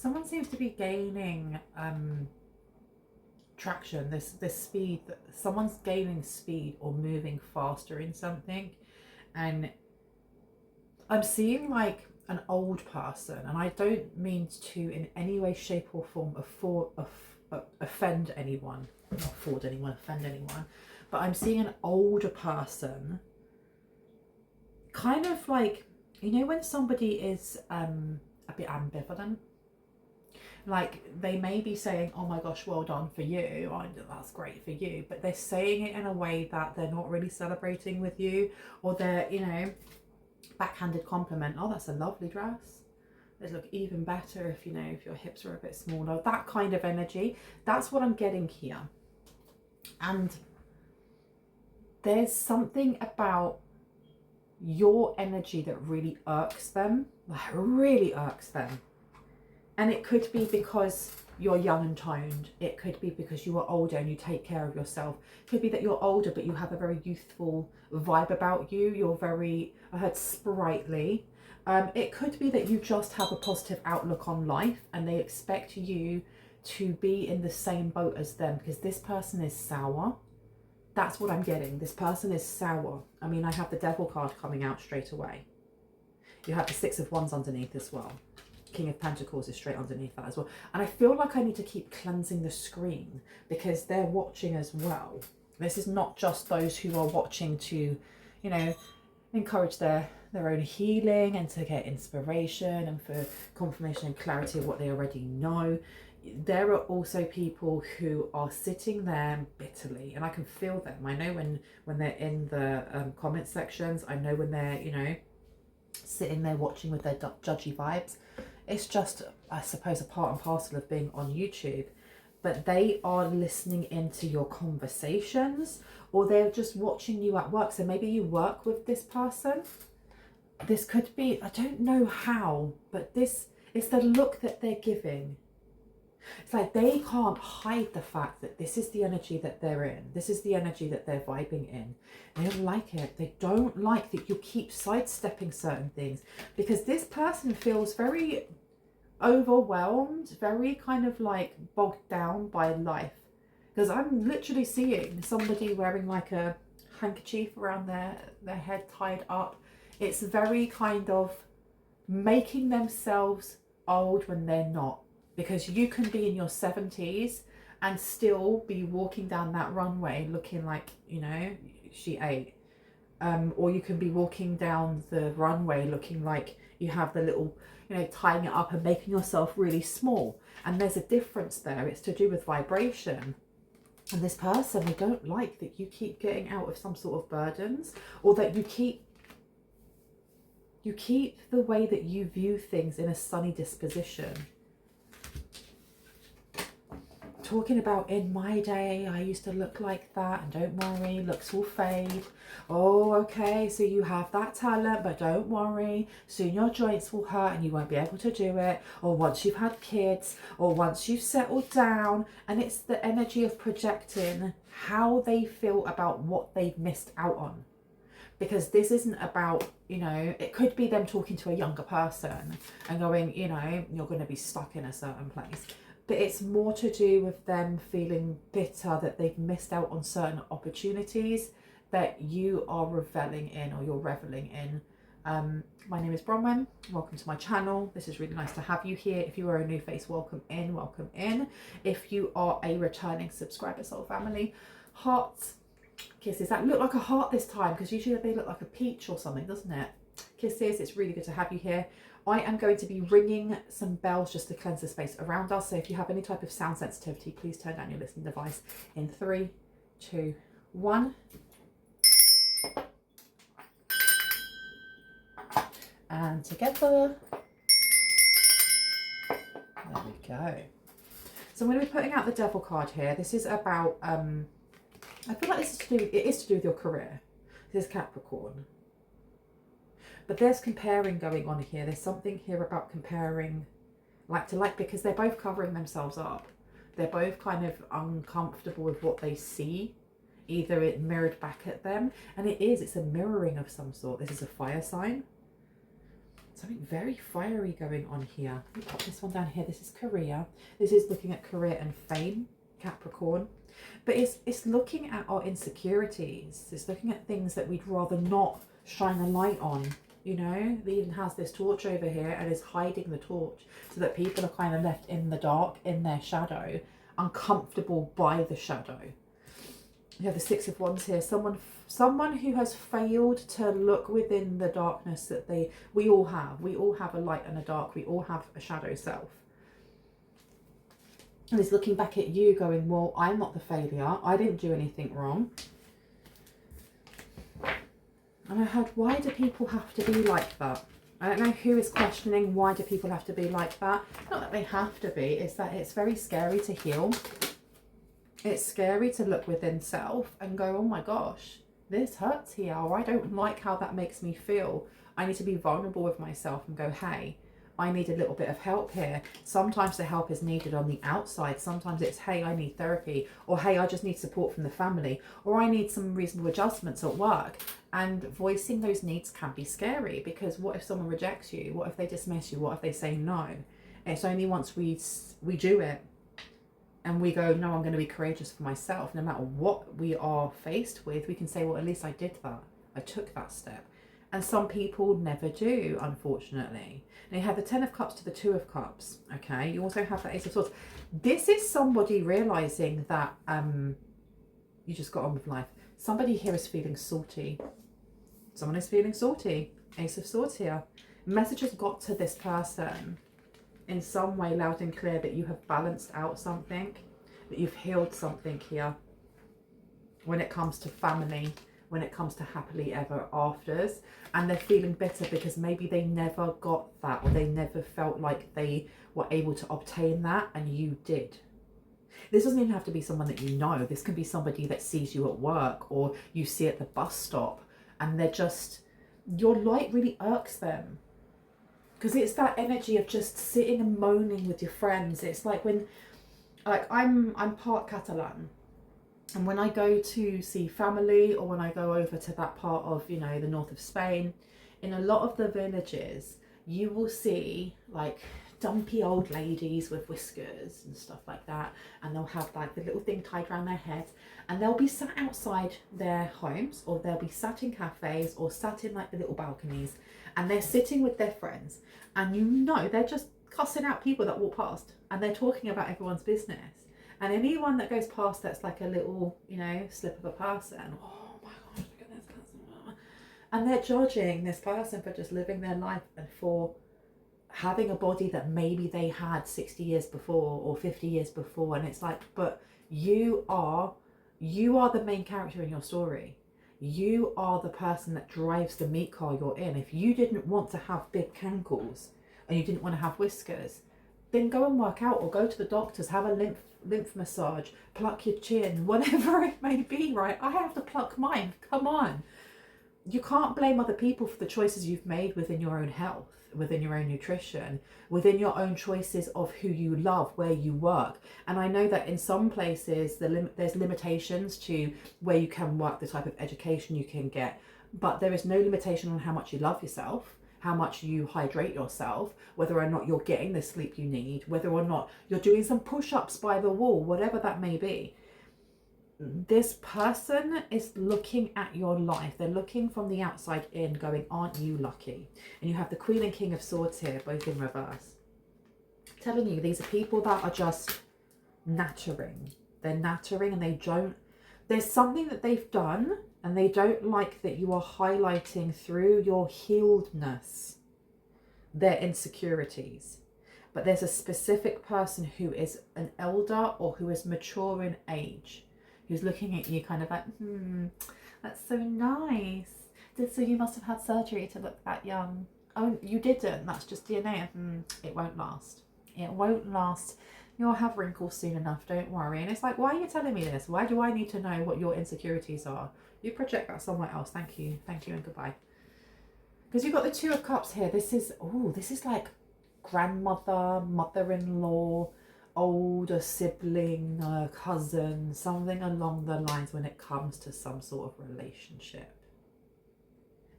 Someone seems to be gaining traction, this speed, someone's gaining speed or moving faster in something. And I'm seeing like an old person, and I don't mean to in any way, shape or form offend anyone, not afford anyone, offend anyone, but I'm seeing an older person, kind of like, you know, when somebody is a bit ambivalent, like they may be saying, oh my gosh, well done for you, that's great for you, but they're saying it in a way that they're not really celebrating with you, or they're, you know, backhanded compliment, oh that's a lovely dress, they'd look even better if, you know, if your hips are a bit smaller, that kind of energy. That's what I'm getting here. And there's something about your energy that really irks them, like really irks them. And it could be because you're young and toned. It could be because you are older and you take care of yourself. It could be that you're older but you have a very youthful vibe about you. You're very, I heard, sprightly. It could be that you just have a positive outlook on life and they expect you to be in the same boat as them, because this person is sour. That's what I'm getting. This person is sour. I mean, I have the Devil card coming out straight away. You have the Six of Wands underneath as well. King of Pentacles is straight underneath that as well. And I feel like I need to keep cleansing the screen because they're watching as well. This is not just those who are watching to, you know, encourage their own healing and to get inspiration and for confirmation and clarity of what they already know. There are also people who are sitting there bitterly, and I can feel them. I know when they're in the comment sections. I know when they're, you know, sitting there watching with their judgy vibes. It's just, I suppose, a part and parcel of being on YouTube. But they are listening into your conversations, or they're just watching you at work. So maybe you work with this person. This could be, I don't know how, but this is the look that they're giving. It's like they can't hide the fact that this is the energy that they're in. This is the energy that they're vibing in. They don't like it. They don't like that you keep sidestepping certain things, because this person feels very overwhelmed, very kind of like bogged down by life. Because I'm literally seeing somebody wearing like a handkerchief around their head tied up. It's very kind of making themselves old when they're not. Because you can be in your 70s and still be walking down that runway looking like, you know, she ate. Or you can be walking down the runway looking like you have the little, you know, tying it up and making yourself really small. And there's a difference there. It's to do with vibration. And this person, they don't like that you keep getting out of some sort of burdens, or that you keep the way that you view things in a sunny disposition. Talking about, in my day I used to look like that, and don't worry, looks will fade. Oh, okay, so you have that talent, but don't worry, soon your joints will hurt and you won't be able to do it, or once you've had kids, or once you've settled down. And it's the energy of projecting how they feel about what they've missed out on. Because this isn't about, you know, it could be them talking to a younger person and going, you know, you're going to be stuck in a certain place. But it's more to do with them feeling bitter that they've missed out on certain opportunities that you are reveling in, or you're reveling in. My name is Bronwen. Welcome to my channel. This is really nice to have you here. If you are a new face, welcome in, welcome in. If you are a returning subscriber, soul family, hearts, kisses. That look like a heart this time, because usually they look like a peach or something, doesn't it? Kisses. It's really good to have you here. I am going to be ringing some bells just to cleanse the space around us. So if you have any type of sound sensitivity, please turn down your listening device in 3, 2, 1. And together. There we go. So I'm going to be putting out the Devil card here. This is about, I feel like it is to do with your career. This is Capricorn. But there's comparing going on here. There's something here about comparing like to like, because they're both covering themselves up. They're both kind of uncomfortable with what they see. Either it mirrored back at them, and it's a mirroring of some sort. This is a fire sign. something very fiery going on here. Let me pop this one down here. This is career. This is looking at career and fame, Capricorn. But it's looking at our insecurities. It's looking at things that we'd rather not shine a light on. You know, it even has this torch over here and is hiding the torch so that people are kind of left in the dark, in their shadow, uncomfortable by the shadow. You have the Six of Wands here. Someone who has failed to look within the darkness that we all have. We all have a light and a dark. We all have a shadow self. And is looking back at you going, well, I'm not the failure. I didn't do anything wrong. And I heard, why do people have to be like that? I don't know who is questioning, why do people have to be like that? Not that they have to be, it's that it's very scary to heal. It's scary to look within self and go, oh my gosh, this hurts here, or I don't like how that makes me feel. I need to be vulnerable with myself and go, hey, I need a little bit of help here. Sometimes the help is needed on the outside. Sometimes it's, hey, I need therapy, or hey, I just need support from the family, or I need some reasonable adjustments at work. And voicing those needs can be scary, because what if someone rejects you? What if they dismiss you? What if they say no? It's only once we do it and we go, no, I'm going to be courageous for myself. No matter what we are faced with, we can say, well, at least I did that. I took that step. And some people never do, unfortunately. Now you have the Ten of Cups to the Two of Cups, okay? You also have the Ace of Swords. This is somebody realising that you just got on with life. Somebody here is feeling salty. Someone is feeling salty. Ace of Swords here. Message has got to this person in some way, loud and clear, that you have balanced out something, that you've healed something here. When it comes to family, when it comes to happily ever afters, and they're feeling bitter because maybe they never got that, or they never felt like they were able to obtain that, and you did. This doesn't even have to be someone that you know. This can be somebody that sees you at work, or you see at the bus stop, and they're just, your light really irks them. Because it's that energy of just sitting and moaning with your friends. It's like when, like I'm part Catalan. And when I go to see family, or when I go over to that part of, you know, the north of Spain, in a lot of the villages, you will see like dumpy old ladies with whiskers and stuff like that. And they'll have like the little thing tied around their heads. And they'll be sat outside their homes, or they'll be sat in cafes, or sat in like the little balconies. And they're sitting with their friends. And you know, they're just cussing out people that walk past. And they're talking about everyone's business. And anyone that goes past that's like a little, you know, slip of a person, oh my gosh, look at this person. And they're judging this person for just living their life and for having a body that maybe they had 60 years before or 50 years before. And it's like, but you are the main character in your story. You are the person that drives the meat car you're in. If you didn't want to have big cankles and you didn't want to have whiskers, then go and work out, or go to the doctors, have a lymph massage, pluck your chin, whatever it may be, right? I have to pluck mine. Come on. You can't blame other people for the choices you've made within your own health, within your own nutrition, within your own choices of who you love, where you work. And I know that in some places there's limitations to where you can work, the type of education you can get, but there is no limitation on how much you love yourself, how much you hydrate yourself, whether or not you're getting the sleep you need, whether or not you're doing some push-ups by the wall, whatever that may be. This person is looking at your life. They're looking from the outside in, going, aren't you lucky? And you have the Queen and King of Swords here, both in reverse. Telling you, these are people that are just nattering. They're nattering, and there's something that they've done, and they don't like that you are highlighting through your healedness their insecurities. But there's a specific person who is an elder, or who is mature in age, who's looking at you kind of like, that's so nice. So you must have had surgery to look that young. Oh, you didn't. That's just DNA. It won't last. It won't last. You'll have wrinkles soon enough. Don't worry. And it's like, why are you telling me this? Why do I need to know what your insecurities are? You project that somewhere else. Thank you. Thank you and goodbye. Because you've got the Two of Cups here. This is like grandmother, mother-in-law, older sibling, cousin, something along the lines when it comes to some sort of relationship.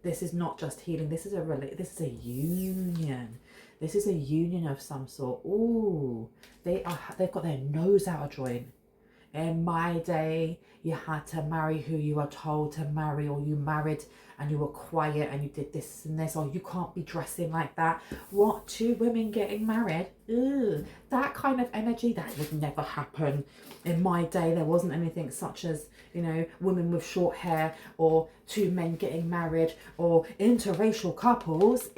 This is not just healing. This is a union. This is a union of some sort. Ooh, they've got their nose out of joint. In my day, you had to marry who you were told to marry, or you married and you were quiet and you did this and this, or you can't be dressing like that. What, 2 women getting married? Ugh, that kind of energy, that would never happen. In my day, there wasn't anything such as, you know, women with short hair, or 2 men getting married, or interracial couples.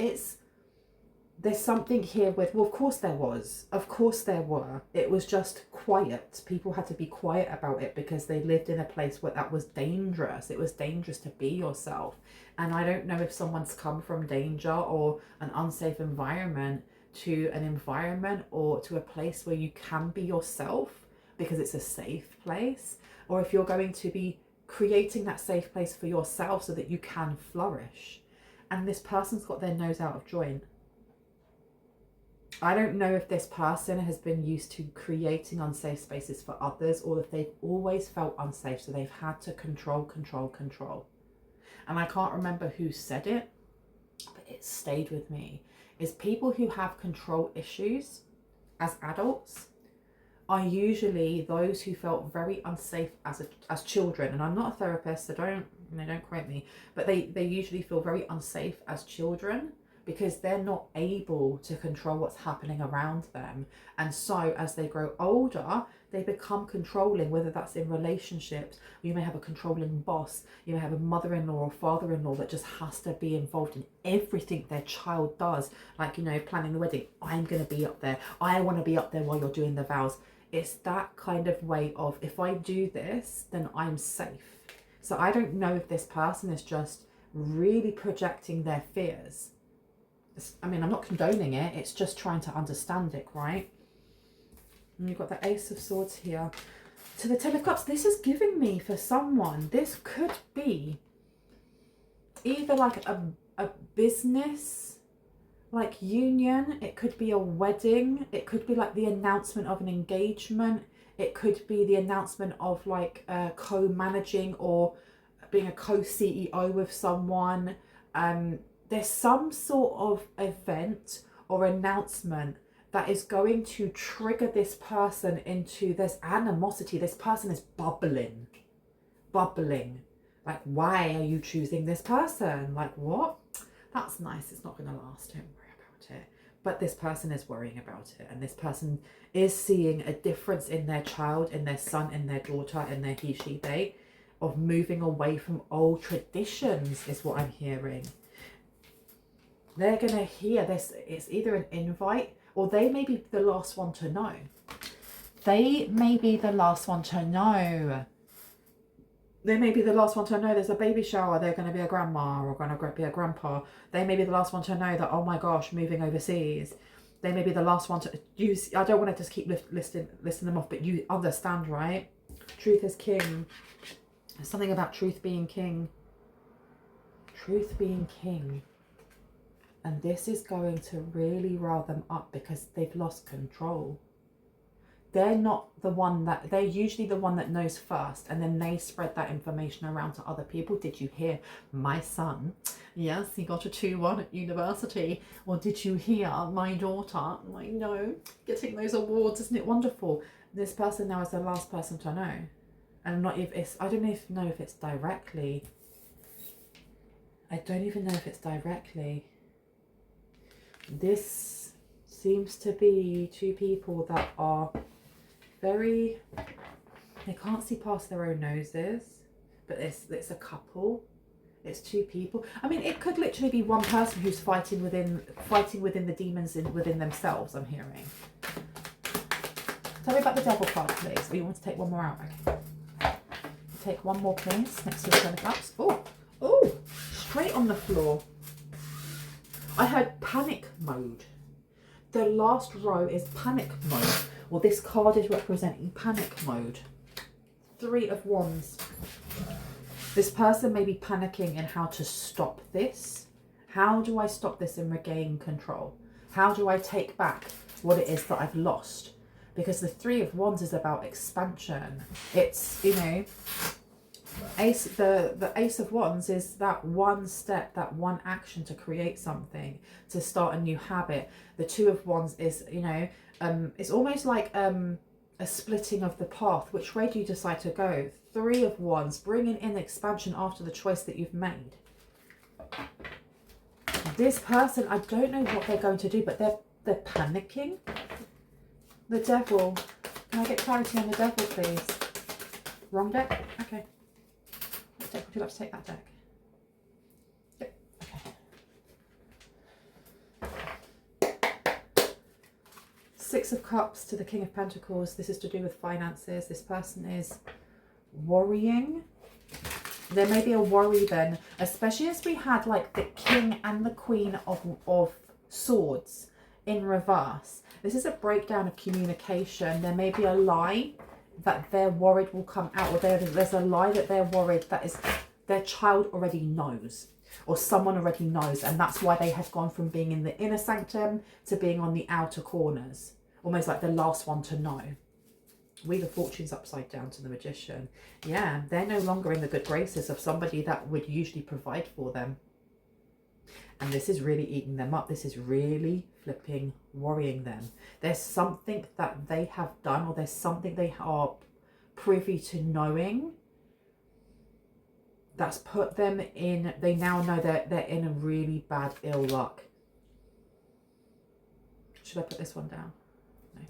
There's something here with, well, of course there was. Of course there were. It was just quiet. People had to be quiet about it because they lived in a place where that was dangerous. It was dangerous to be yourself. And I don't know if someone's come from danger or an unsafe environment to an environment or to a place where you can be yourself because it's a safe place, or if you're going to be creating that safe place for yourself so that you can flourish. And this person's got their nose out of joint. I don't know if this person has been used to creating unsafe spaces for others, or if they've always felt unsafe, so they've had to control. And I can't remember who said it, but it stayed with me, is people who have control issues as adults are usually those who felt very unsafe as children. And I'm not a therapist, so don't quote me, but they usually feel very unsafe as children, because they're not able to control what's happening around them. And so as they grow older, they become controlling, whether that's in relationships. You may have a controlling boss, you may have a mother-in-law or father-in-law that just has to be involved in everything their child does. Like, you know, planning the wedding, I'm going to be up there, I want to be up there while you're doing the vows. It's that kind of way of, if I do this, then I'm safe. So I don't know if this person is just really projecting their fears. I mean, I'm not condoning it, it's just trying to understand it, right? And you've got the Ace of Swords here. To the Ten of Cups, this is giving me, for someone, this could be either like a business, like union. It could be a wedding. It could be like the announcement of an engagement. It could be the announcement of like co-managing or being a co-CEO with someone. There's some sort of event or announcement that is going to trigger this person into this animosity. This person is bubbling. Like, why are you choosing this person? Like, what? That's nice. It's not going to last. Don't worry about it. But this person is worrying about it. And this person is seeing a difference in their child, in their son, in their daughter, in their he, she, they, of moving away from old traditions is what I'm hearing. They're going to hear this. It's either an invite, or they may be the last one to know. They may be the last one to know. They may be the last one to know there's a baby shower. They're going to be a grandma or going to be a grandpa. They may be the last one to know that, oh my gosh, moving overseas. They may be the last one to use. I don't want to just keep listing them off, but you understand, right? Truth is king. There's something about truth being king. Truth being king. And this is going to really rile them up because they've lost control. They're not the one that, they're usually the one that knows first, and then they spread that information around to other people. Did you hear my son? Yes, he got a 2-1 at university. Or did you hear my daughter? I know, getting those awards, isn't it wonderful? This person now is the last person to know. And not if it's, I don't know if it's directly. I don't even know if it's directly. This seems to be 2 people that are very, they can't see past their own noses, but it's a couple. It's 2 people. I mean, it could literally be one person who's fighting within the demons within themselves, I'm hearing. Tell me about the Devil card, please. Or you want to take one more out? Okay. Take one more, please, next to the Ten of Cups. Oh, straight on the floor. I heard panic mode. The last row is panic mode. Well, this card is representing panic mode. 3 of Wands. This person may be panicking in how to stop this. How do I stop this and regain control? How do I take back what it is that I've lost? Because the 3 of Wands is about expansion. It's, you know, The Ace of Wands is that one step, that one action to create something, to start a new habit. The Two of Wands is, you know, it's almost like a splitting of the path. Which way do you decide to go? Three of Wands, bringing in expansion after the choice that you've made. This person, I don't know what they're going to do, but they're panicking. The Devil. Can I get clarity on the Devil, please? Wrong deck? Okay. What deck would you like to take that deck? Yep. Okay. Six of Cups to the King of Pentacles. This is to do with finances. This person is worrying. There may be a worry then, especially as we had like the King and the Queen of Swords in reverse. This is a breakdown of communication. There may be a lie that they're worried will come out, or there's a lie that they're worried that is their child already knows, or someone already knows, and that's why they have gone from being in the inner sanctum to being on the outer corners, almost like the last one to know. Wheel of Fortune's upside down to the Magician. Yeah, they're no longer in the good graces of somebody that would usually provide for them. And this is really eating them up. This is really flipping worrying them. There's something that they have done, or there's something they are privy to knowing that's put them in, they now know that they're in a really bad ill luck. Should I put this one down? No,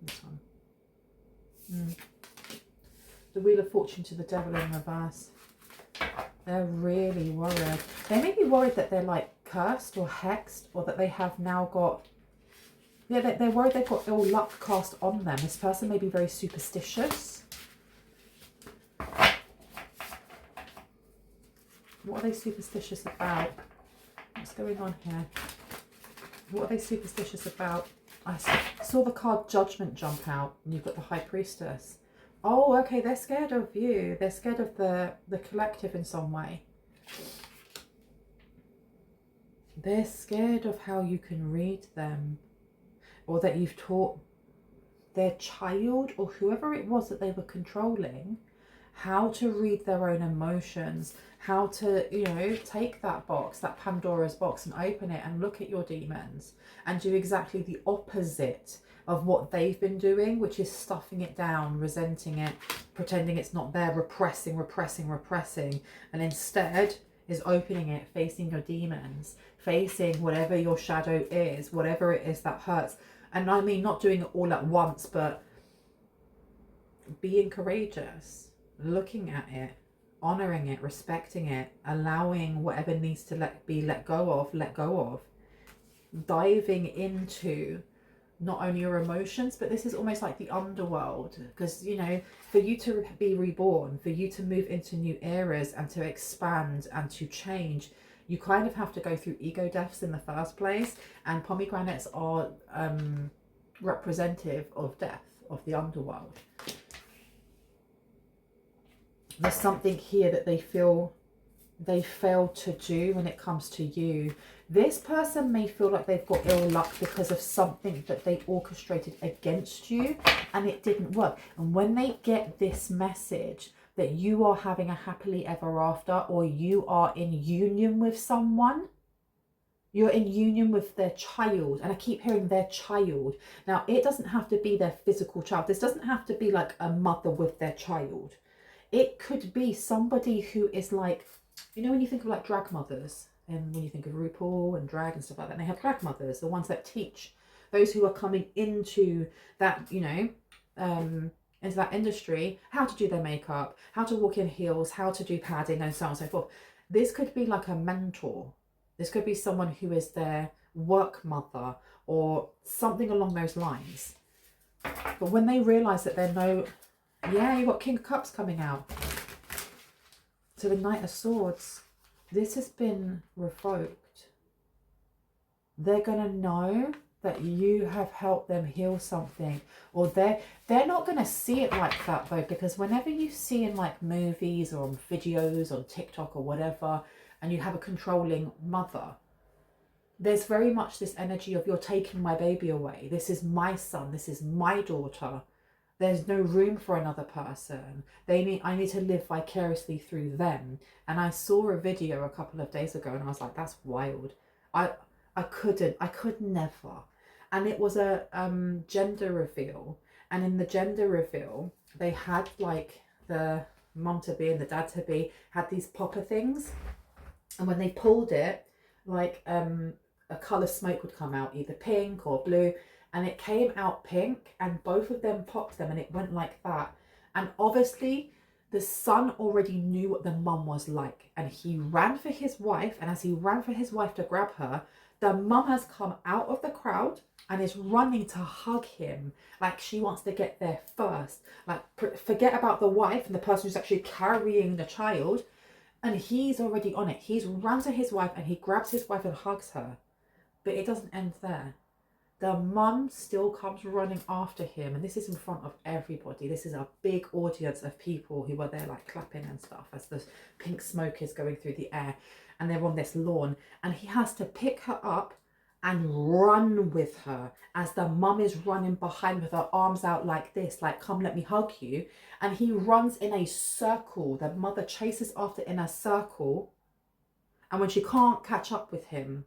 this one. The Wheel of Fortune to the Devil in reverse. They're really worried. They may be worried that they're like cursed or hexed, or that they have now got, yeah, they're worried they've got ill luck cast on them. This person may be very superstitious. What are they superstitious about? What's going on here? What are they superstitious about? I saw the card Judgment jump out, and you've got the High Priestess. Oh, okay, they're scared of you. They're scared of the collective in some way. They're scared of how you can read them, or that you've taught their child, or whoever it was that they were controlling, how to read their own emotions, how to, you know, take that box, that Pandora's box, and open it and look at your demons and do exactly the opposite of what they've been doing, which is stuffing it down, resenting it, pretending it's not there, repressing, and instead is opening it, facing your demons, facing whatever your shadow is, whatever it is that hurts. And I mean, not doing it all at once, but being courageous, looking at it, honoring it, respecting it, allowing whatever needs to let go of, diving into not only your emotions, but this is almost like the underworld, because, you know, for you to be reborn, for you to move into new eras and to expand and to change, you kind of have to go through ego deaths in the first place, and pomegranates are representative of death, of the underworld. There's something here that they feel they failed to do when it comes to you. This person may feel like they've got ill luck because of something that they orchestrated against you and it didn't work. And when they get this message that you are having a happily ever after, or you are in union with someone, you're in union with their child, and I keep hearing their child. Now, it doesn't have to be their physical child. This doesn't have to be like a mother with their child. It could be somebody who is like, you know, when you think of like drag mothers, and when you think of RuPaul and drag and stuff like that, and they have drag mothers, the ones that teach those who are coming into that, you know, into that industry, how to do their makeup, how to walk in heels, how to do padding, and so on and so forth. This could be like a mentor. This could be someone who is their work mother or something along those lines. But when they realize that they're no, yeah, you've got King of Cups coming out. So the Knight of Swords, this has been revoked. They're going to know that you have helped them heal something, or they're not going to see it like that though, because whenever you see in like movies or on videos on TikTok or whatever, and you have a controlling mother, there's very much this energy of, you're taking my baby away. This is my son. This is my daughter. There's no room for another person. I need to live vicariously through them. And I saw a video a couple of days ago and I was like, that's wild. I could never. And it was a gender reveal. And in the gender reveal, they had like the mum to be and the dad to be had these popper things. And when they pulled it, like a colour smoke would come out, either pink or blue. And it came out pink and both of them popped them and it went like that. And obviously the son already knew what the mum was like and he ran for his wife. And as he ran for his wife to grab her, the mum has come out of the crowd and is running to hug him. Like she wants to get there first. Like forget about the wife and the person who's actually carrying the child. And he's already on it. He's run to his wife and he grabs his wife and hugs her. But it doesn't end there. The mum still comes running after him, and this is in front of everybody. This is a big audience of people who are there like clapping and stuff as the pink smoke is going through the air, and they're on this lawn, and he has to pick her up and run with her as the mum is running behind with her arms out like this, like, come let me hug you. And he runs in a circle. The mother chases after in a circle, and when she can't catch up with him,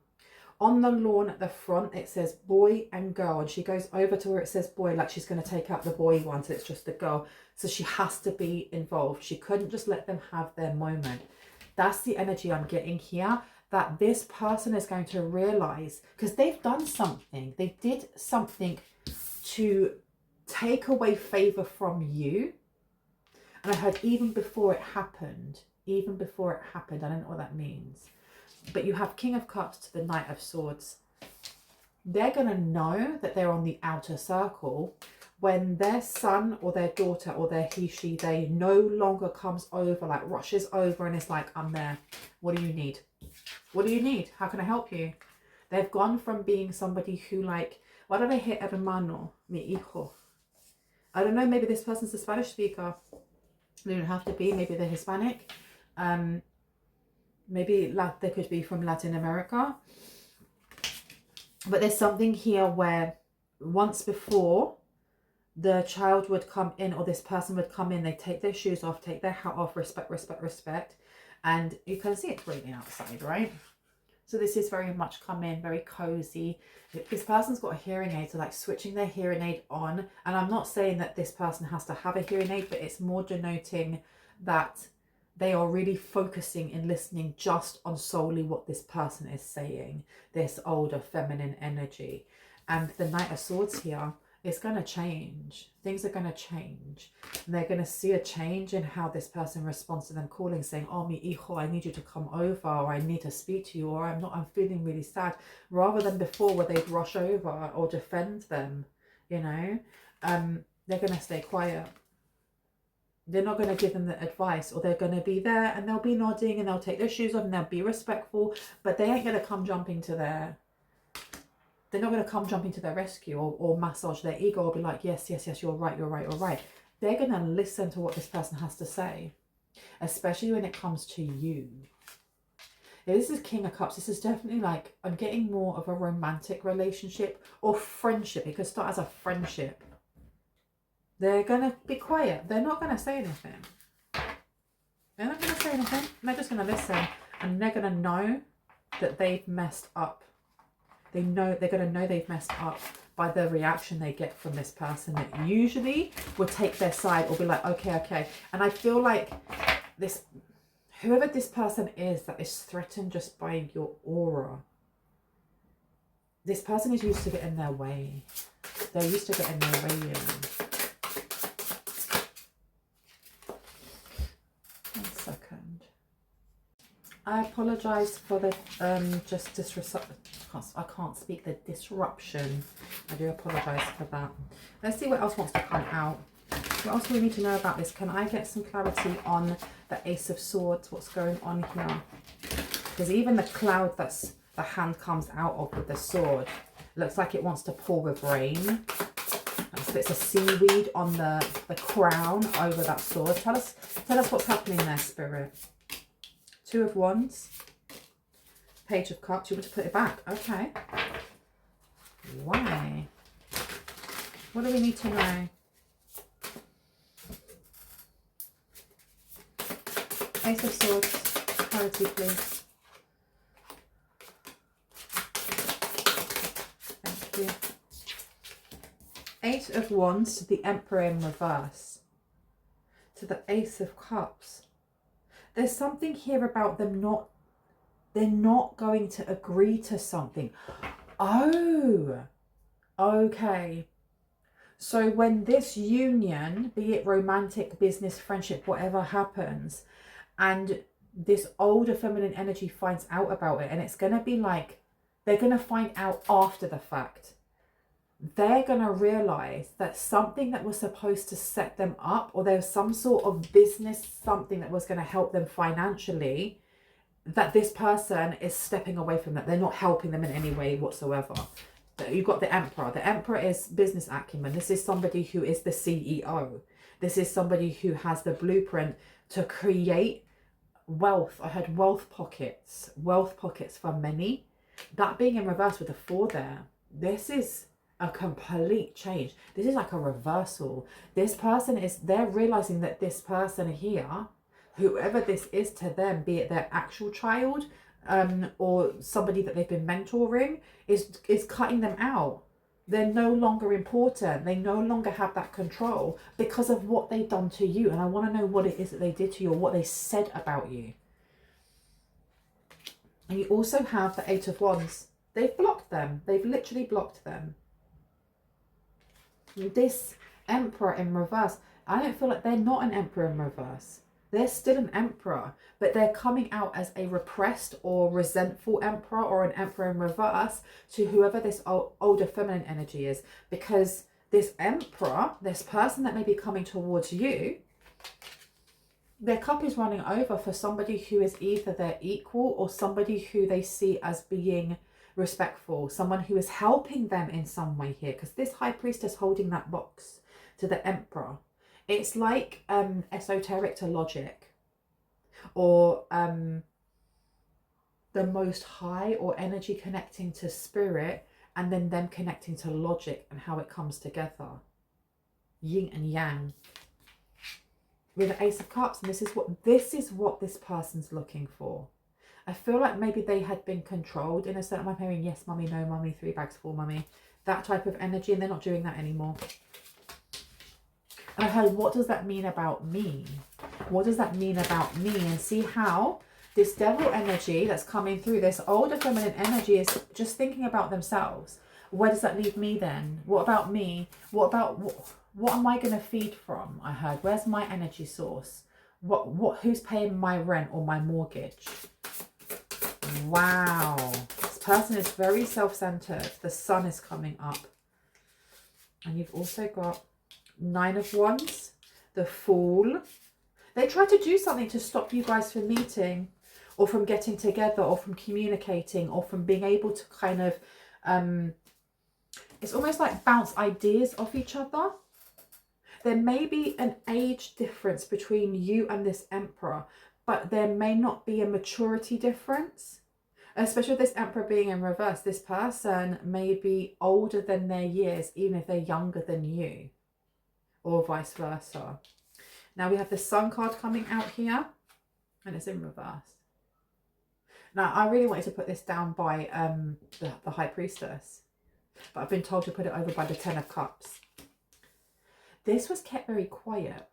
on the lawn at the front, it says boy and girl. And she goes over to where it says boy, like she's going to take out the boy one, so it's just the girl. So she has to be involved. She couldn't just let them have their moment. That's the energy I'm getting here, that this person is going to realize, because they've done something. They did something to take away favor from you. And I heard even before it happened, I don't know what that means. But you have King of Cups to the Knight of Swords. They're going to know that they're on the outer circle when their son or their daughter or their he, she, they no longer comes over, like rushes over and is like, I'm there. What do you need? What do you need? How can I help you? They've gone from being somebody who like, why do they hit hermano, mi hijo? I don't know, maybe this person's a Spanish speaker. They don't have to be, maybe they're Hispanic. Maybe they could be from Latin America. But there's something here where once before the child would come in, or this person would come in, they take their shoes off, take their hat off, respect, respect, respect. And you can see it's raining outside, right? So this is very much come in, very cozy. This person's got a hearing aid, so like switching their hearing aid on. And I'm not saying that this person has to have a hearing aid, but it's more denoting that they are really focusing and listening just on solely what this person is saying, this older feminine energy. And the Knight of Swords here is going to change. Things are going to change. And they're going to see a change in how this person responds to them calling, saying, oh, mi hijo, I need you to come over, or I need to speak to you, or I'm feeling really sad, rather than before where they'd rush over or defend them, you know. They're going to stay quiet. They're not going to give them the advice, or they're going to be there and they'll be nodding and they'll take their shoes off and they'll be respectful, but they ain't going to come jumping to their, they're not going to come jumping to their rescue or massage their ego or be like, yes, yes, yes, you're right, you're right, you're right. They're going to listen to what this person has to say, especially when it comes to you. Now, this is King of Cups. This is definitely like, I'm getting more of a romantic relationship or friendship. It could start as a friendship. They're going to be quiet. They're not going to say anything. They're not going to say anything. They're just going to listen. And they're going to know that they've messed up. They're going to know they've messed up by the reaction they get from this person that usually will take their side or be like, okay, okay. And I feel like this, whoever this person is that is threatened just by your aura, this person is used to getting their way. They're used to getting their way in. I apologise for the I can't speak, the disruption. I do apologise for that. Let's see what else wants to come out. What else do we need to know about this? Can I get some clarity on the Ace of Swords? What's going on here? Because even the cloud that's the hand comes out of with the sword looks like it wants to pour with rain. So it's a seaweed on the crown over that sword. Tell us what's happening there, Spirit. Two of Wands, Page of Cups. You want to put it back? Okay. Why? What do we need to know? Ace of Swords, clarity please. Thank you. Eight of Wands to the Emperor in reverse. To the Ace of Cups. There's something here about them they're not going to agree to something. Oh, okay. So when this union, be it romantic, business, friendship, whatever happens, and this older feminine energy finds out about it, and it's going to be like, they're going to find out after the fact. They're going to realize that something that was supposed to set them up, or there's some sort of business, something that was going to help them financially, that this person is stepping away from that. They're not helping them in any way whatsoever. You've got the Emperor. The Emperor is business acumen. This is somebody who is the CEO. This is somebody who has the blueprint to create wealth. I heard wealth pockets for many. That being in reverse with the 4 there, this is a complete change. This is like a reversal. This person they're realizing that this person here, whoever this is to them, be it their actual child, or somebody that they've been mentoring, is cutting them out. They're no longer important. They no longer have that control because of what they've done to you. And I want to know what it is that they did to you, or what they said about you. And you also have the 8 of Wands. They've blocked them. They've literally blocked them. This Emperor in reverse, I don't feel like they're not an Emperor in reverse. They're still an Emperor, but they're coming out as a repressed or resentful Emperor, or an Emperor in reverse to whoever this older feminine energy is. Because this Emperor, this person that may be coming towards you, their cup is running over for somebody who is either their equal, or somebody who they see as being respectful, someone who is helping them in some way here. Because this High Priestess holding that box to the Emperor, it's like esoteric to logic, or the Most High, or energy connecting to spirit, and then them connecting to logic and how it comes together. Yin and yang. With the Ace of Cups, and this is what this person's looking for. I feel like maybe they had been controlled in a certain way. I'm hearing yes, mummy, no, mummy, 3 bags full, mummy. That type of energy, and they're not doing that anymore. And I heard, what does that mean about me? What does that mean about me? And see how this devil energy that's coming through, this older feminine energy, is just thinking about themselves. Where does that leave me then? What about me? What am I going to feed from? I heard, where's my energy source? Who's paying my rent or my mortgage? Wow. This person is very self-centered. The Sun is coming up. And you've also got 9 of Wands, the Fool. They tried to do something to stop you guys from meeting, or from getting together, or from communicating, or from being able to kind of, it's almost like bounce ideas off each other. There may be an age difference between you and this Emperor, but there may not be a maturity difference. Especially with this Emperor being in reverse, this person may be older than their years, even if they're younger than you, or vice versa. Now we have the Sun card coming out here, and it's in reverse. Now I really wanted to put this down by the High Priestess, but I've been told to put it over by the 10 of Cups. This was kept very quiet.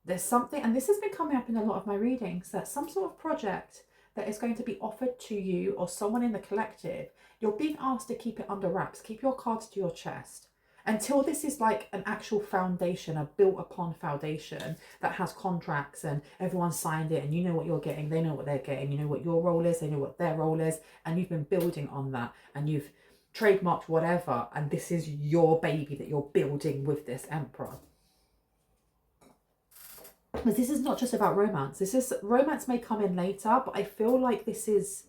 There's something, and this has been coming up in a lot of my readings, that some sort of project that is going to be offered to you or someone in the collective, you're being asked to keep it under wraps. Keep your cards to your chest until this is like an actual foundation, a built upon foundation that has contracts and everyone signed it, and you know what you're getting, they know what they're getting, you know what your role is, they know what their role is, and you've been building on that, and you've trademarked whatever, and this is your baby that you're building with this Emperor. But this is not just about romance. Romance may come in later, but I feel like this is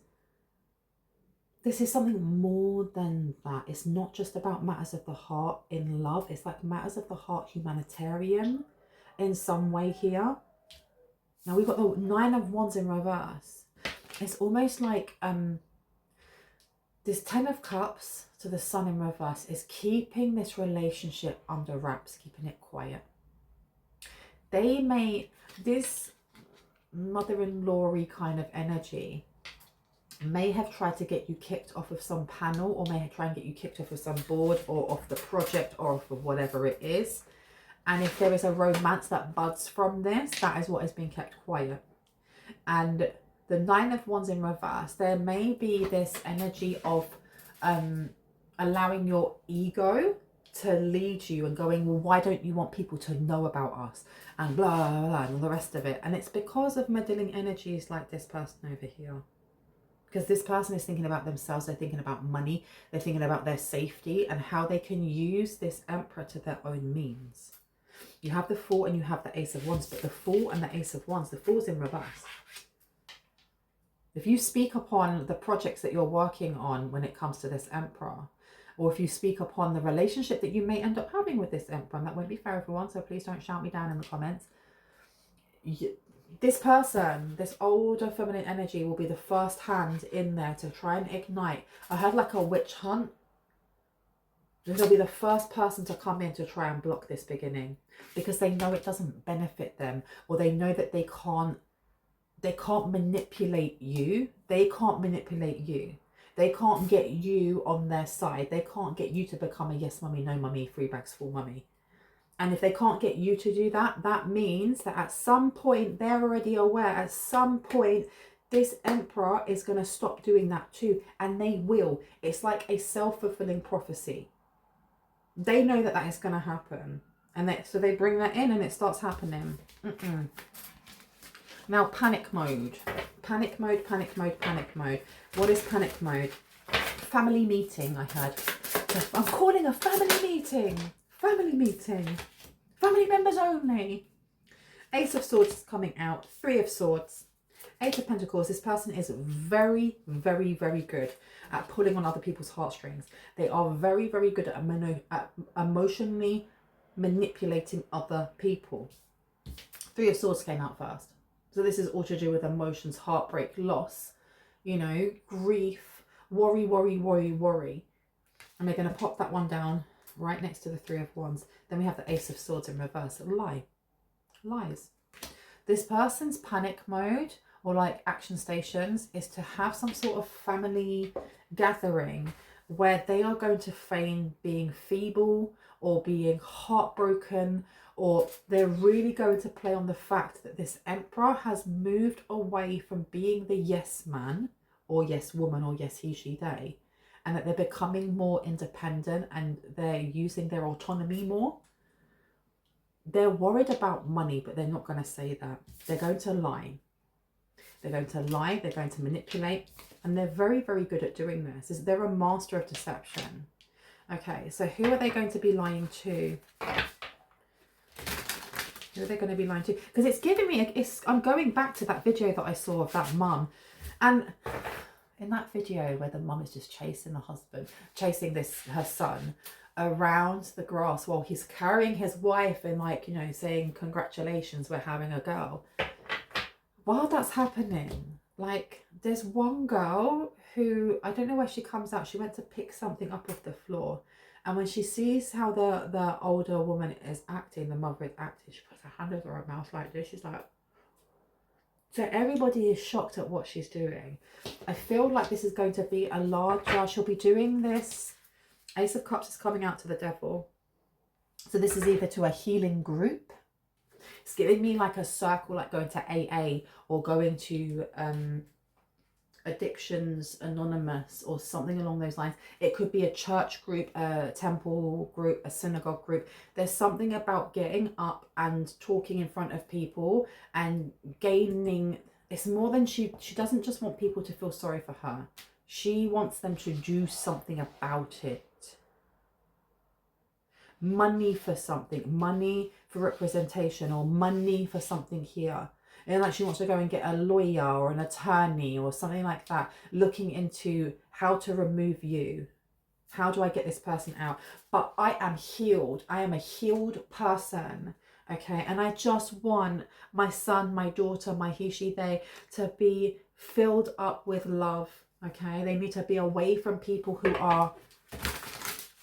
something more than that. It's not just about matters of the heart in love. It's like matters of the heart humanitarian in some way here. Now we've got the 9 of Wands in reverse. It's almost like this 10 of Cups to the Sun in reverse is keeping this relationship under wraps, keeping it quiet. They may, this mother-in-law-y kind of energy may have tried to get you kicked off of some panel, or may have tried and get you kicked off of some board, or off the project, or off of whatever it is. And if there is a romance that buds from this, that is what has been kept quiet. And the 9 of Wands in reverse, there may be this energy of allowing your ego to lead you and going, well, why don't you want people to know about us, and blah, blah, blah, and all the rest of it. And it's because of meddling energies like this person over here. Because this person is thinking about themselves, they're thinking about money, they're thinking about their safety and how they can use this Emperor to their own means. You have the Fool and you have the Ace of Wands, but the Fool and the Ace of Wands, the Fool's in reverse. If you speak upon the projects that you're working on when it comes to this Emperor, or if you speak upon the relationship that you may end up having with this Emperor, and that won't be for everyone, so please don't shout me down in the comments. This person, this older feminine energy, will be the first hand in there to try and ignite. I had like a witch hunt. They'll be the first person to come in to try and block this beginning, because they know it doesn't benefit them, or they know that they can't manipulate you. They can't manipulate you. They can't get you on their side. They can't get you to become a yes mummy, no mummy, 3 bags full mummy. And if they can't get you to do that, that means that at some point, they're already aware, at some point, this Emperor is going to stop doing that too. And they will. It's like a self-fulfilling prophecy. They know that that is going to happen. And so they bring that in and it starts happening. Now, panic mode. Panic mode, panic mode, panic mode. What is panic mode? Family meeting, I heard. I'm calling a family meeting. Family meeting. Family members only. Ace of Swords is coming out. 3 of Swords. 8 of Pentacles. This person is very, very, very good at pulling on other people's heartstrings. They are very, very good at emotionally manipulating other people. 3 of Swords came out first. So this is all to do with emotions, heartbreak, loss, you know, grief, worry, worry, worry, worry. And we're going to pop that one down right next to the 3 of Wands. Then we have the Ace of Swords in reverse. Lies. This person's panic mode, or like action stations, is to have some sort of family gathering where they are going to feign being feeble or being heartbroken, or they're really going to play on the fact that this Emperor has moved away from being the yes man or yes woman or yes he, she, they, and that they're becoming more independent and they're using their autonomy more. They're worried about money, but they're not going to say that. They're going to lie. They're going to lie, they're going to manipulate, and they're very, very good at doing this. They're a master of deception. Okay, so who are they going to be lying to? Who are they going to be lying to? Because it's giving me, I'm going back to that video that I saw of that mum. And in that video where the mum is just chasing the husband, chasing her son around the grass while he's carrying his wife and, like, you know, saying, congratulations, we're having a girl. While that's happening, like, there's one girl who, I don't know where she comes out. She went to pick something up off the floor. And when she sees how the older woman is acting, the mother is acting, she puts her hand over her mouth like this. She's like, so everybody is shocked at what she's doing. I feel like this is going to be a larger, she'll be doing this. Ace of Cups is coming out to the Devil. So this is either to a healing group. It's giving me like a circle, like going to AA or going to Addictions Anonymous or something along those lines. It could be a church group, a temple group, a synagogue group. There's something about getting up and talking in front of people and gaining. It's more than she doesn't just want people to feel sorry for her. She wants them to do something about it. Money for something, money for representation, or money for something here. And like she wants to go and get a lawyer or an attorney or something like that, looking into how to remove you. How do I get this person out? But I am healed. I am a healed person. Okay. And I just want my son, my daughter, my he, she, they to be filled up with love. Okay. They need to be away from people who are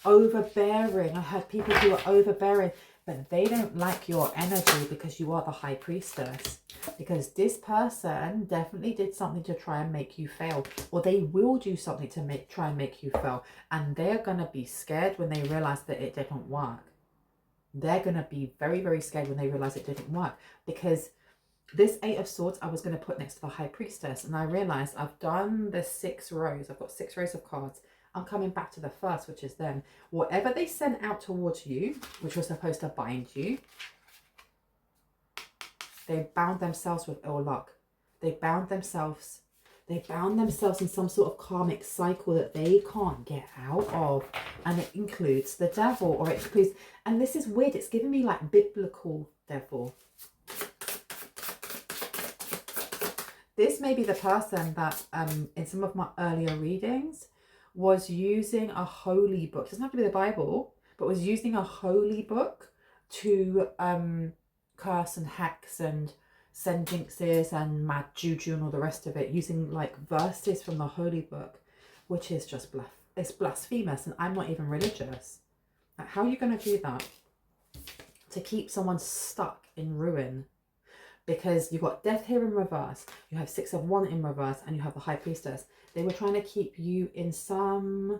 overbearing. I heard people who are overbearing. but they don't like your energy because you are the high priestess. Because this person definitely did something to try and make you fail, or they will do something to try and make you fail, and they're gonna be scared when they realize that it didn't work. They're gonna be very, very scared when they realize it didn't work, because this 8 of Swords I was going to put next to the High Priestess, and I realized I've done the 6 rows. I've got 6 rows of cards. I'm coming back to the first, which is them. Whatever they sent out towards you, which was supposed to bind you, they bound themselves with ill luck. They bound themselves in some sort of karmic cycle that they can't get out of. And it includes the devil, or it includes, and this is weird, it's giving me like biblical devil. This may be the person that in some of my earlier readings was using a holy book. It doesn't have to be the Bible, but was using a holy book to curse and hex and send jinxes and mad juju and all the rest of it, using like verses from the holy book, which is just it's blasphemous, and I'm not even religious. Like, how are you going to do that to keep someone stuck in ruin? Because you've got death here in reverse, you have 6 of Wands in reverse, and you have the High Priestess. They were trying to keep you in some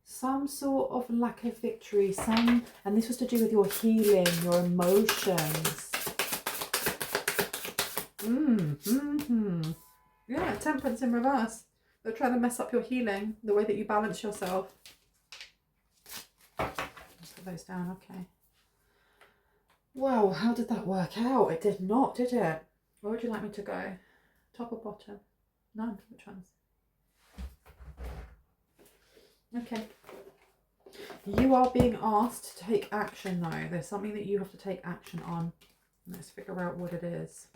sort of lack of victory, and this was to do with your healing, your emotions. Yeah, Temperance in reverse. They're trying to mess up your healing, the way that you balance yourself. Let's put those down, okay. Wow, how did that work out? It did not, did it? Where would you like me to go? Top or bottom? None. Which ones? Okay. You are being asked to take action though. There's something that you have to take action on. Let's figure out what it is.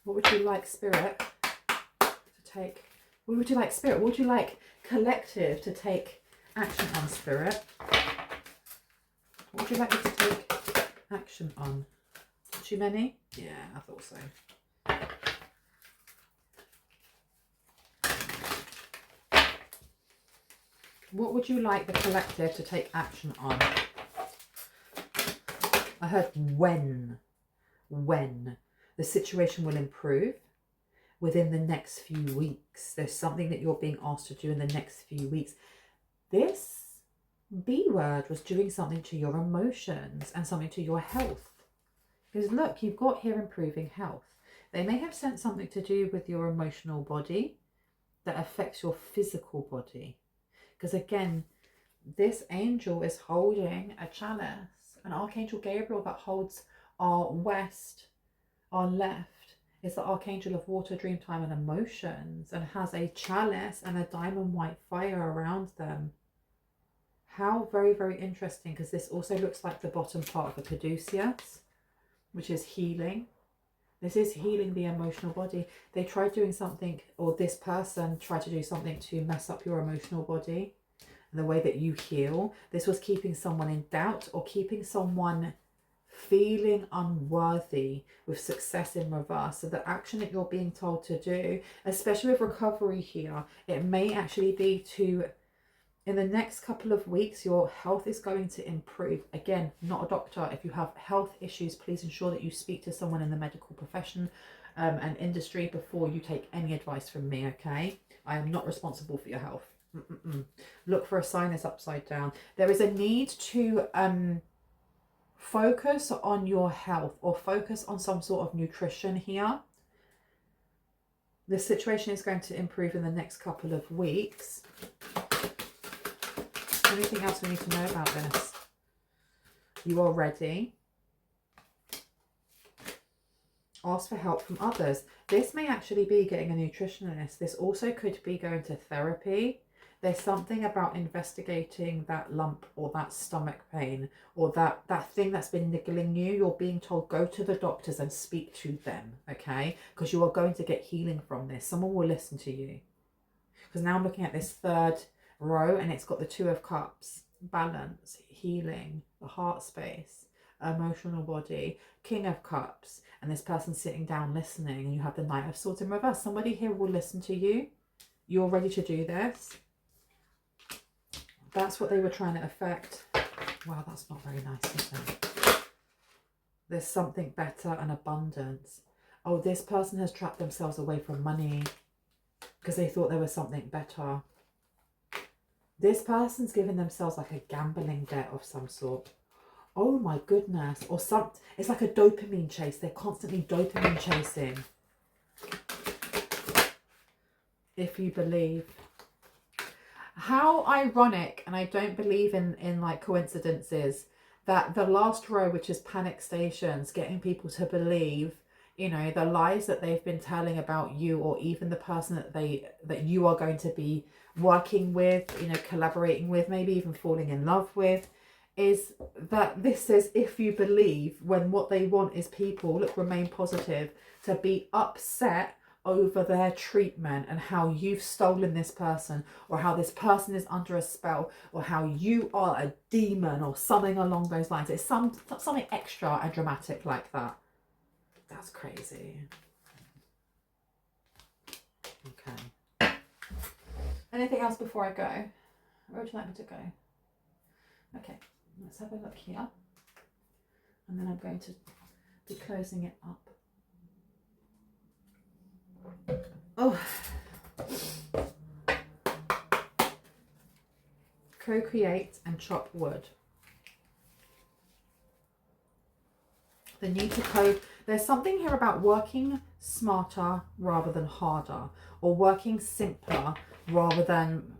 What would you like, Spirit, to take? What would you like, Spirit? What would you like, Collective, to take action on, Spirit? What would you like me to take action on? Too many? Yeah, I thought so. What would you like the Collective to take action on? I heard when the situation will improve within the next few weeks. There's something that you're being asked to do in the next few weeks. This B word was doing something to your emotions and something to your health. Because look, you've got here improving health. They may have sent something to do with your emotional body that affects your physical body. Because again, this angel is holding a chalice. An Archangel Gabriel that holds our west, our left, is the Archangel of Water, Dreamtime and Emotions, and has a chalice and a diamond white fire around them. How very, very interesting, because this also looks like the bottom part of a caduceus, which is healing. This is healing the emotional body. They tried doing something, or this person tried to do something to mess up your emotional body and the way that you heal. This was keeping someone in doubt, or keeping someone feeling unworthy with success in reverse. So the action that you're being told to do, especially with recovery here, it may actually be to, in the next couple of weeks, your health is going to improve. Again, not a doctor. If you have health issues, please ensure that you speak to someone in the medical profession and industry before you take any advice from me, okay? I am not responsible for your health. Look for a sign that's upside down. There is a need to focus on your health, or focus on some sort of nutrition here. The situation is going to improve in the next couple of weeks. Anything else we need to know about this? You are ready. Ask for help from others. This may actually be getting a nutritionist. This also could be going to therapy. There's something about investigating that lump or that stomach pain, or that thing that's been niggling you. You're being told, go to the doctors and speak to them, okay? Because you are going to get healing from this. Someone will listen to you. Because now I'm looking at this third row, and it's got the 2 of Cups, balance, healing, the heart space, emotional body, King of Cups, and this person sitting down listening, and you have the Knight of Swords in reverse. Somebody here will listen to you. You're ready to do this. That's what they were trying to affect. Wow, that's not very nice, is it? There's something better and abundance. Oh, this person has trapped themselves away from money because they thought there was something better. This person's giving themselves like a gambling debt of some sort. Oh my goodness. Or it's like a dopamine chase. They're constantly dopamine chasing. If you believe. How ironic, and I don't believe in like coincidences, that the last row, which is panic stations, getting people to believe, you know, the lies that they've been telling about you, or even the person that you are going to be working with, you know, collaborating with, maybe even falling in love with, is that this says, if you believe, when what they want is people, look, remain positive, to be upset over their treatment and how you've stolen this person, or how this person is under a spell, or how you are a demon, or something along those lines. It's something extra and dramatic like that. That's crazy. Okay. Anything else before I go? Where would you like me to go? Okay, let's have a look here. And then I'm going to be closing it up. Oh. Co-create and chop wood. The need to there's something here about working smarter rather than harder, or working simpler rather than,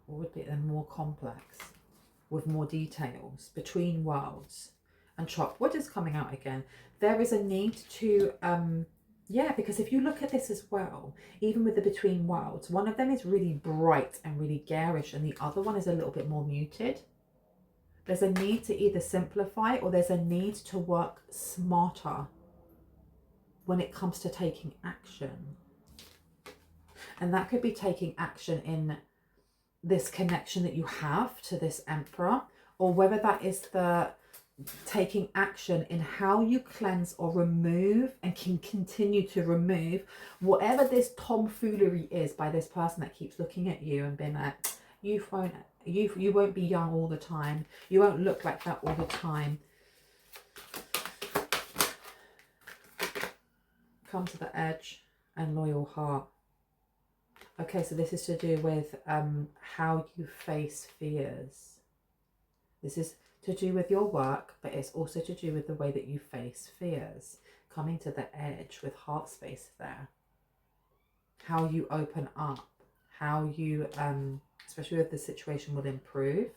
what would be then, more complex, with more details, between worlds. And chop wood is coming out again. There is a need to yeah, because if you look at this as well, even with the between worlds, one of them is really bright and really garish, and the other one is a little bit more muted. There's a need to either simplify, or there's a need to work smarter when it comes to taking action. And that could be taking action in this connection that you have to this emperor, or whether that is the taking action in how you cleanse or remove, and can continue to remove, whatever this tomfoolery is by this person that keeps looking at you and being like, you won't be young all the time, you won't look like that all the time. Come to the edge and loyal heart. Okay, so this is to do with how you face fears. This is to do with your work, but it's also to do with the way that you face fears. Coming to the edge with heart space there. How you open up, how you, especially if the situation will improve,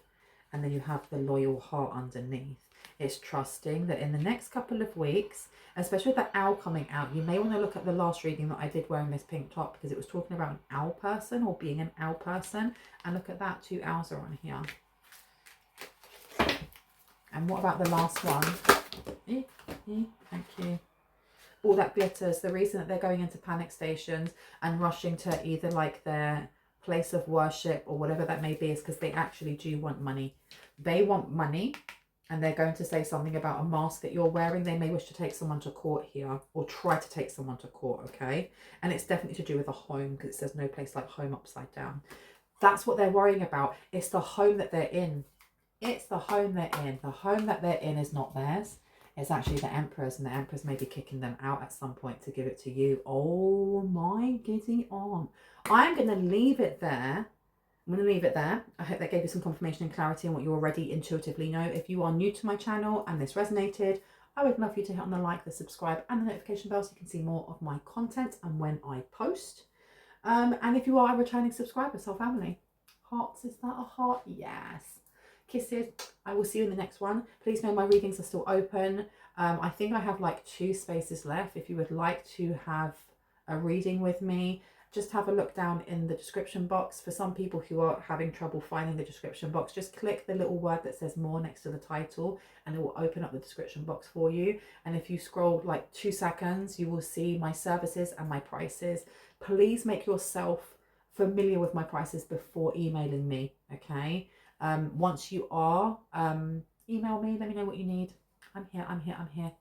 and then you have the loyal heart underneath. It's trusting that in the next couple of weeks, especially with the owl coming out, you may want to look at the last reading that I did wearing this pink top, because it was talking about an owl person, or being an owl person, and look at that, 2 owls are on here. And what about the last one? Thank you. All that glitters. The reason that they're going into panic stations and rushing to either like their place of worship or whatever that may be is because they actually do want money. They want money, and they're going to say something about a mask that you're wearing. They may wish to take someone to court here, or try to take someone to court, okay? And it's definitely to do with a home, because it says no place like home upside down. That's what they're worrying about. It's the home that they're in. It's the home they're in. The home that they're in is not theirs. It's actually the Emperor's, and the Emperor's may be kicking them out at some point to give it to you. Oh my giddy on. I'm going to leave it there. I'm going to leave it there. I hope that gave you some confirmation and clarity on what you already intuitively know. If you are new to my channel and this resonated, I would love you to hit on the like, the subscribe and the notification bell so you can see more of my content and when I post. And if you are a returning subscriber, soul family, hearts, is that a heart? Yes. Kisses. I will see you in the next one. Please know my readings are still open. I think I have like 2 spaces left. If you would like to have a reading with me, just have a look down in the description box. For some people who are having trouble finding the description box, just click the little word that says more next to the title, and it will open up the description box for you. And if you scroll like 2 seconds, you will see my services and my prices. Please make yourself familiar with my prices before emailing me, okay? Once you are, email me, let me know what you need. I'm here.